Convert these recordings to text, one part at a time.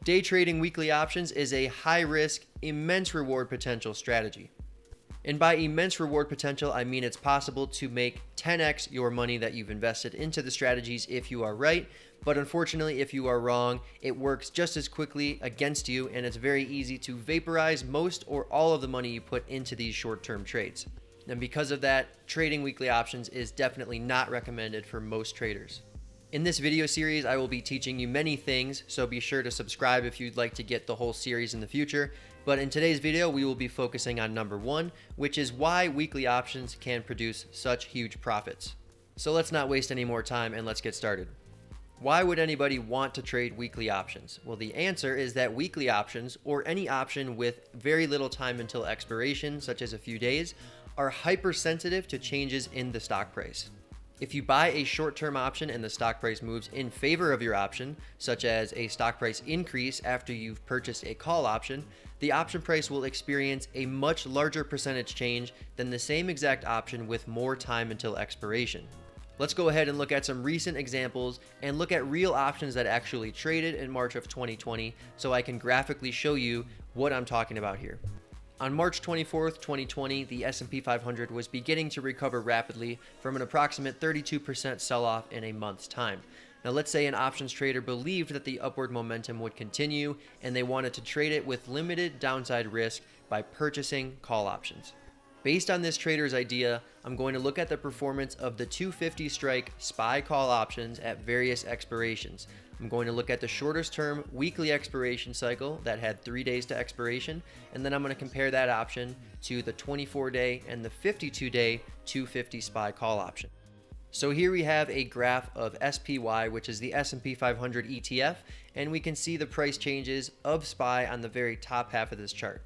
Day trading weekly options is a high-risk, immense reward potential strategy. And by immense reward potential, I mean it's possible to make 10x your money that you've invested into the strategies if you are right. But unfortunately, if you are wrong, it works just as quickly against you, and it's very easy to vaporize most or all of the money you put into these short-term trades. And because of that, trading weekly options is definitely not recommended for most traders. In this video series, I will be teaching you many things, so be sure to subscribe if you'd like to get the whole series in the future. But in today's video, we will be focusing on number one, which is why weekly options can produce such huge profits. So let's not waste any more time and let's get started. Why would anybody want to trade weekly options? Well, the answer is that weekly options, or any option with very little time until expiration, such as a few days, are hypersensitive to changes in the stock price. If you buy a short-term option and the stock price moves in favor of your option, such as a stock price increase after you've purchased a call option, the option price will experience a much larger percentage change than the same exact option with more time until expiration. Let's go ahead and look at some recent examples and look at real options that actually traded in March of 2020 so I can graphically show you what I'm talking about here. On March 24th, 2020, the S&P 500 was beginning to recover rapidly from an approximate 32% sell-off in a month's time. Now let's say an options trader believed that the upward momentum would continue and they wanted to trade it with limited downside risk by purchasing call options. Based on this trader's idea, I'm going to look at the performance of the 250 strike SPY call options at various expirations. I'm going to look at the shortest term weekly expiration cycle that had 3 days to expiration, and then I'm going to compare that option to the 24-day and the 52-day 250 SPY call option. So here we have a graph of SPY, which is the S&P 500 ETF, and we can see the price changes of SPY on the very top half of this chart.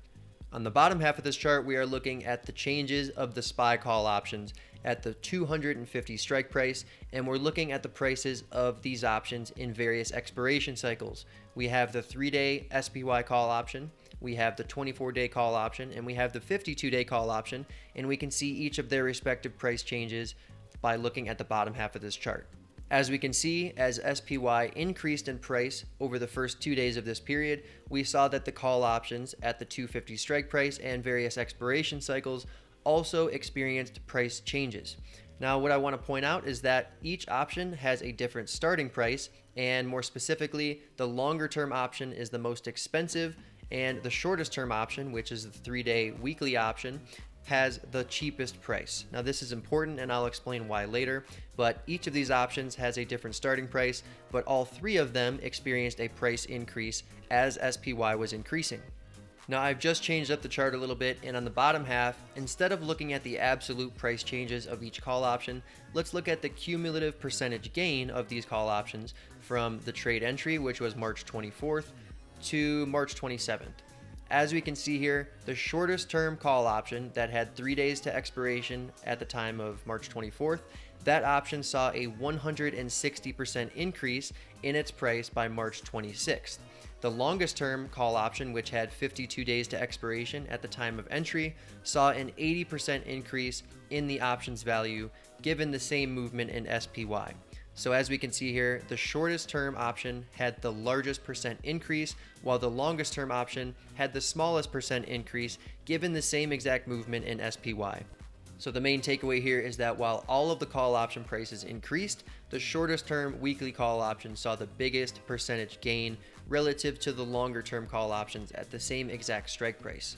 On the bottom half of this chart, we are looking at the changes of the SPY call options at the 250 strike price, and we're looking at the prices of these options in various expiration cycles. We have the 3-day SPY call option, we have the 24-day call option, and we have the 52-day call option, and we can see each of their respective price changes by looking at the bottom half of this chart. As we can see, as SPY increased in price over the first 2 days of this period, we saw that the call options at the 250 strike price and various expiration cycles also experienced price changes. Now, what I want to point out is that each option has a different starting price, and more specifically, the longer term option is the most expensive, and the shortest term option, which is the 3-day weekly option, has the cheapest price. Now this is important and I'll explain why later, but each of these options has a different starting price, but all three of them experienced a price increase as SPY was increasing. Now I've just changed up the chart a little bit, and on the bottom half, instead of looking at the absolute price changes of each call option, let's look at the cumulative percentage gain of these call options from the trade entry, which was March 24th, to March 27th. As we can see here, the shortest term call option that had 3 days to expiration at the time of March 24th, that option saw a 160% increase in its price by March 26th. The longest term call option, which had 52 days to expiration at the time of entry, saw an 80% increase in the option's value given the same movement in SPY. So as we can see here, the shortest term option had the largest percent increase, while the longest term option had the smallest percent increase given the same exact movement in SPY. So the main takeaway here is that while all of the call option prices increased, the shortest term weekly call option saw the biggest percentage gain relative to the longer term call options at the same exact strike price.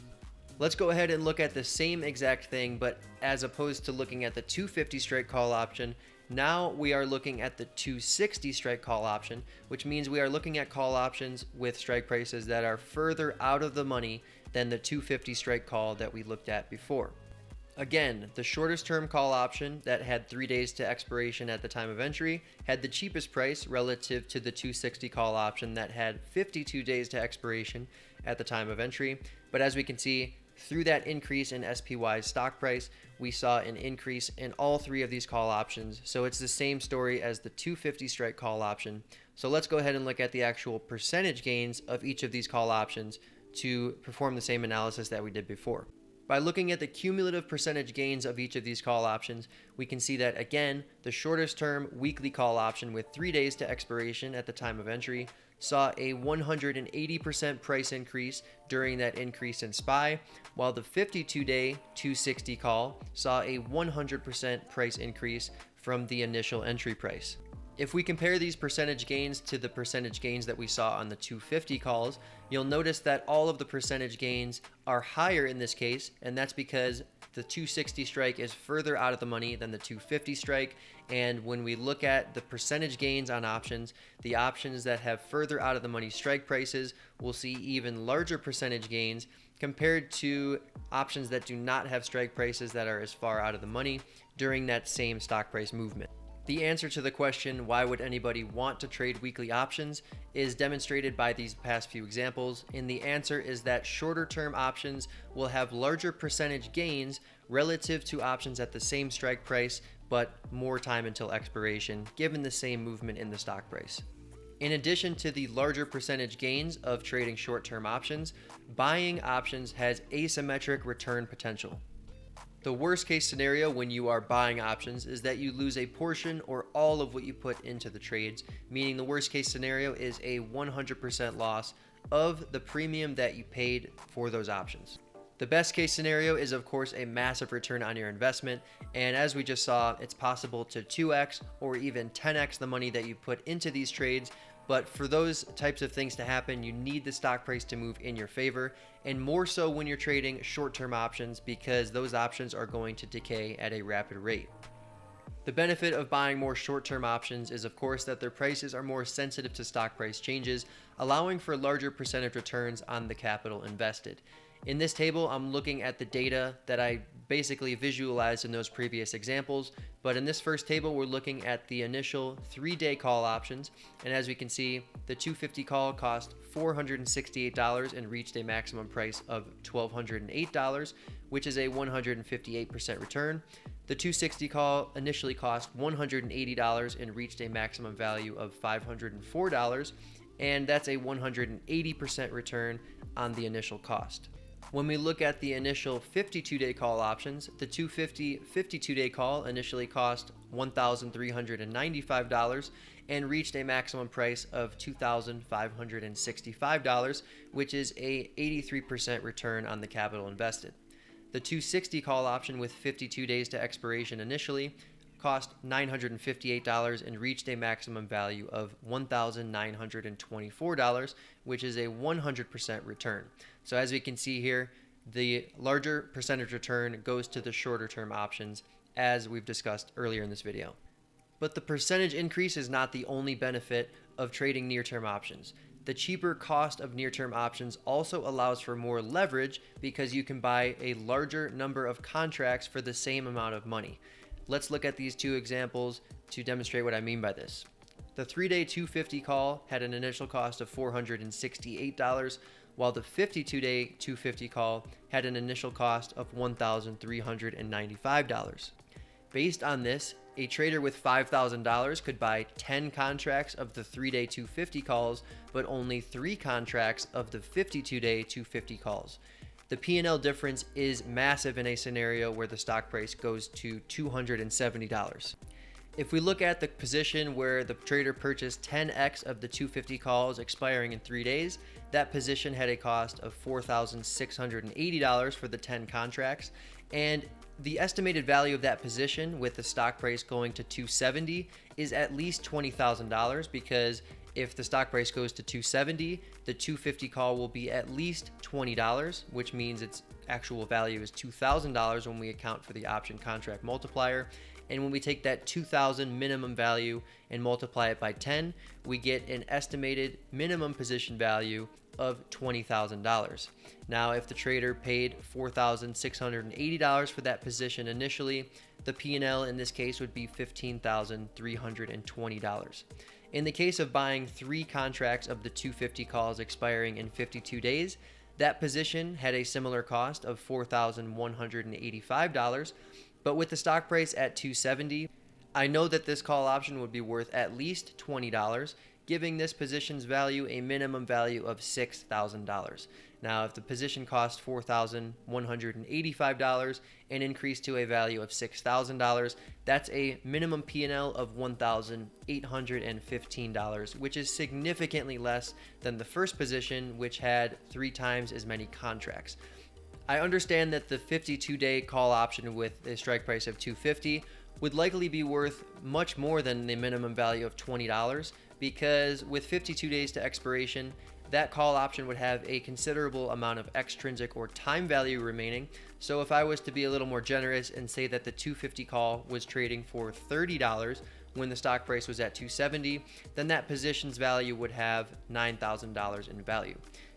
Let's go ahead and look at the same exact thing, but as opposed to looking at the 250 strike call option, now we are looking at the 260 strike call option, which means we are looking at call options with strike prices that are further out of the money than the 250 strike call that we looked at before. Again, the shortest term call option that had 3 days to expiration at the time of entry had the cheapest price relative to the 260 call option that had 52 days to expiration at the time of entry. But as we can see, through that increase in SPY's stock price, we saw an increase in all three of these call options. So it's the same story as the 250 strike call option. So let's go ahead and look at the actual percentage gains of each of these call options to perform the same analysis that we did before. By looking at the cumulative percentage gains of each of these call options, we can see that, again, the shortest term weekly call option with 3 days to expiration at the time of entry saw a 180% price increase during that increase in SPY, while the 52-day 260 call saw a 100% price increase from the initial entry price. If we compare these percentage gains to the percentage gains that we saw on the 250 calls, you'll notice that all of the percentage gains are higher in this case, and that's because the 260 strike is further out of the money than the 250 strike. And when we look at the percentage gains on options, the options that have further out of the money strike prices will see even larger percentage gains compared to options that do not have strike prices that are as far out of the money during that same stock price movement. The answer to the question, why would anybody want to trade weekly options, is demonstrated by these past few examples, and the answer is that shorter term options will have larger percentage gains relative to options at the same strike price, but more time until expiration, given the same movement in the stock price. In addition to the larger percentage gains of trading short-term options, buying options has asymmetric return potential. The worst case scenario when you are buying options is that you lose a portion or all of what you put into the trades, meaning the worst case scenario is a 100% loss of the premium that you paid for those options. The best case scenario is, of course, a massive return on your investment, and as we just saw, it's possible to 2x or even 10x the money that you put into these trades. But for those types of things to happen, you need the stock price to move in your favor, and more so when you're trading short-term options, because those options are going to decay at a rapid rate. The benefit of buying more short-term options is, of course, that their prices are more sensitive to stock price changes, allowing for larger percentage returns on the capital invested. In this table, I'm looking at the data that I basically visualized in those previous examples, but in this first table, we're looking at the initial 3-day call options, and as we can see, the 250 call cost $468 and reached a maximum price of $1,208, which is a 158% return. The 260 call initially cost $180 and reached a maximum value of $504, and that's a 180% return on the initial cost. When we look at the initial 52-day call options, the 250 52-day call initially cost $1,395 and reached a maximum price of $2,565, which is a 83% return on the capital invested. The 260 call option with 52 days to expiration initially cost $958 and reached a maximum value of $1,924, which is a 100% return. So as we can see here, the larger percentage return goes to the shorter term options, as we've discussed earlier in this video. But the percentage increase is not the only benefit of trading near-term options. The cheaper cost of near-term options also allows for more leverage because you can buy a larger number of contracts for the same amount of money. Let's look at these two examples to demonstrate what I mean by this. The 3-day 250 call had an initial cost of $468, while the 52-day 250 call had an initial cost of $1,395. Based on this, a trader with $5,000 could buy 10 contracts of the 3-day 250 calls, but only 3 contracts of the 52-day 250 calls. The P&L difference is massive in a scenario where the stock price goes to $270. If we look at the position where the trader purchased 10x of the 250 calls expiring in 3 days, that position had a cost of $4,680 for the 10 contracts, and the estimated value of that position with the stock price going to $270 is at least $20,000, because if the stock price goes to $270, the 250 call will be at least $20, which means its actual value is $2,000 when we account for the option contract multiplier. And when we take that $2,000 minimum value and multiply it by 10, we get an estimated minimum position value of $20,000. Now, if the trader paid $4,680 for that position initially, the P&L in this case would be $15,320. In the case of buying 3 contracts of the 250 calls expiring in 52 days, that position had a similar cost of $4,185, but with the stock price at $270, I know that this call option would be worth at least $20, giving this position's value a minimum value of $6,000. Now, if the position cost $4,185 and increased to a value of $6,000, that's a minimum P&L of $1,815, which is significantly less than the first position, which had 3 times as many contracts. I understand that the 52-day call option with a strike price of $250 would likely be worth much more than the minimum value of $20, because with 52 days to expiration, that call option would have a considerable amount of extrinsic or time value remaining. So if I was to be a little more generous and say that the $250 call was trading for $30 when the stock price was at $270, then that position's value would have $9,000 in value.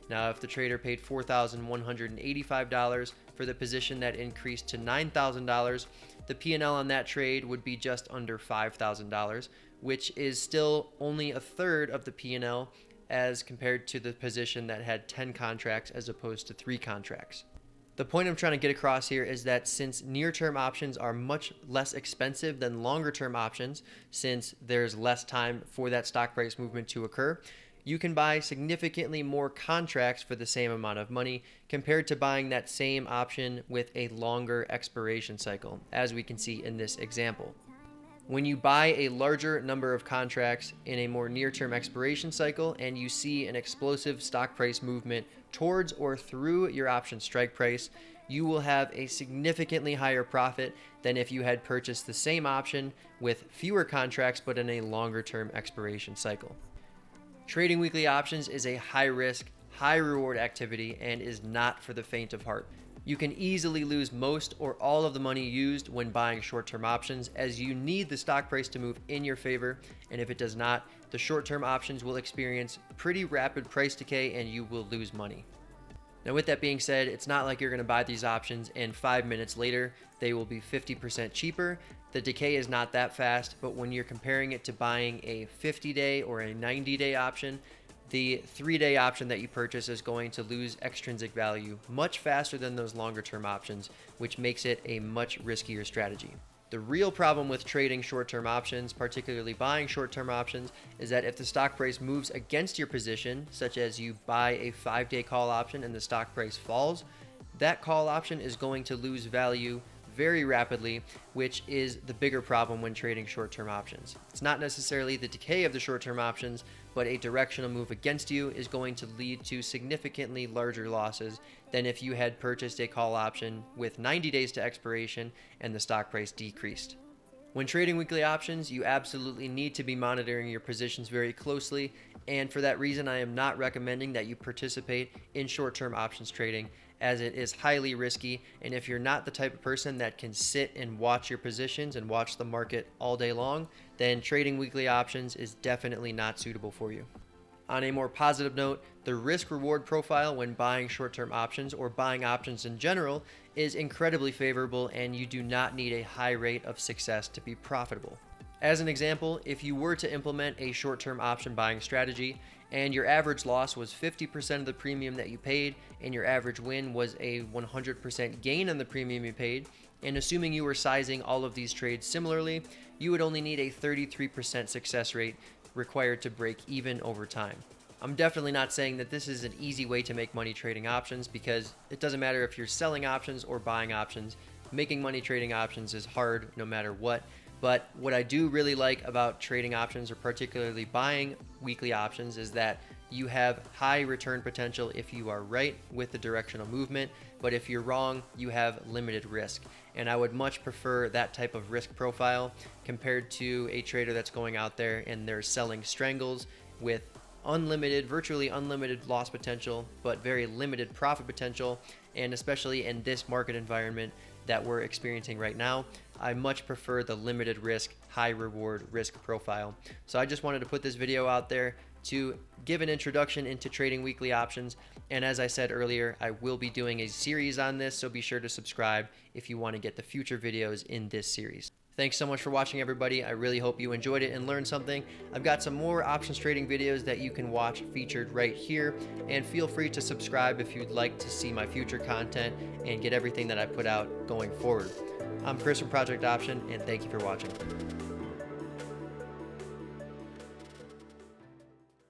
Now, if the trader paid $4,185 for the position that increased to $9,000, the P&L on that trade would be just under $5,000, which is still only a third of the P&L as compared to the position that had 10 contracts as opposed to 3 contracts. The point I'm trying to get across here is that since near-term options are much less expensive than longer-term options, since there's less time for that stock price movement to occur, you can buy significantly more contracts for the same amount of money compared to buying that same option with a longer expiration cycle, as we can see in this example. When you buy a larger number of contracts in a more near-term expiration cycle and you see an explosive stock price movement towards or through your option strike price, you will have a significantly higher profit than if you had purchased the same option with fewer contracts but in a longer-term expiration cycle. Trading weekly options is a high-risk, high-reward activity and is not for the faint of heart. You can easily lose most or all of the money used when buying short-term options, as you need the stock price to move in your favor, and if it does not, the short-term options will experience pretty rapid price decay and you will lose money. Now, with that being said, it's not like you're going to buy these options and 5 minutes later they will be 50% cheaper. The decay is not that fast, but when you're comparing it to buying a 50-day or a 90-day option, the 3-day option that you purchase is going to lose extrinsic value much faster than those longer-term options, which makes it a much riskier strategy. The real problem with trading short-term options, particularly buying short-term options, is that if the stock price moves against your position, such as you buy a 5-day call option and the stock price falls, that call option is going to lose value very rapidly, which is the bigger problem when trading short-term options. It's not necessarily the decay of the short-term options, but a directional move against you is going to lead to significantly larger losses than if you had purchased a call option with 90 days to expiration and the stock price decreased. When trading weekly options, you absolutely need to be monitoring your positions very closely, and for that reason, I am not recommending that you participate in short-term options trading, as it is highly risky, and if you're not the type of person that can sit and watch your positions and watch the market all day long, then trading weekly options is definitely not suitable for you. On a more positive note, the risk-reward profile when buying short-term options or buying options in general is incredibly favorable, and you do not need a high rate of success to be profitable. As an example, if you were to implement a short-term option buying strategy and your average loss was 50% of the premium that you paid and your average win was a 100% gain on the premium you paid, and assuming you were sizing all of these trades similarly, you would only need a 33% success rate required to break even over time. I'm definitely not saying that this is an easy way to make money trading options, because it doesn't matter if you're selling options or buying options. Making money trading options is hard no matter what. But what I do really like about trading options, or particularly buying weekly options, is that you have high return potential if you are right with the directional movement, but if you're wrong, you have limited risk. And I would much prefer that type of risk profile compared to a trader that's going out there and they're selling strangles with virtually unlimited loss potential, but very limited profit potential. And especially in this market environment that we're experiencing right now, I much prefer the limited risk, high reward risk profile. So I just wanted to put this video out there to give an introduction into trading weekly options. And as I said earlier, I will be doing a series on this, so be sure to subscribe if you want to get the future videos in this series. Thanks so much for watching, everybody. I really hope you enjoyed it and learned something. I've got some more options trading videos that you can watch featured right here, and feel free to subscribe if you'd like to see my future content and get everything that I put out going forward. I'm Chris from Project Option, and thank you for watching.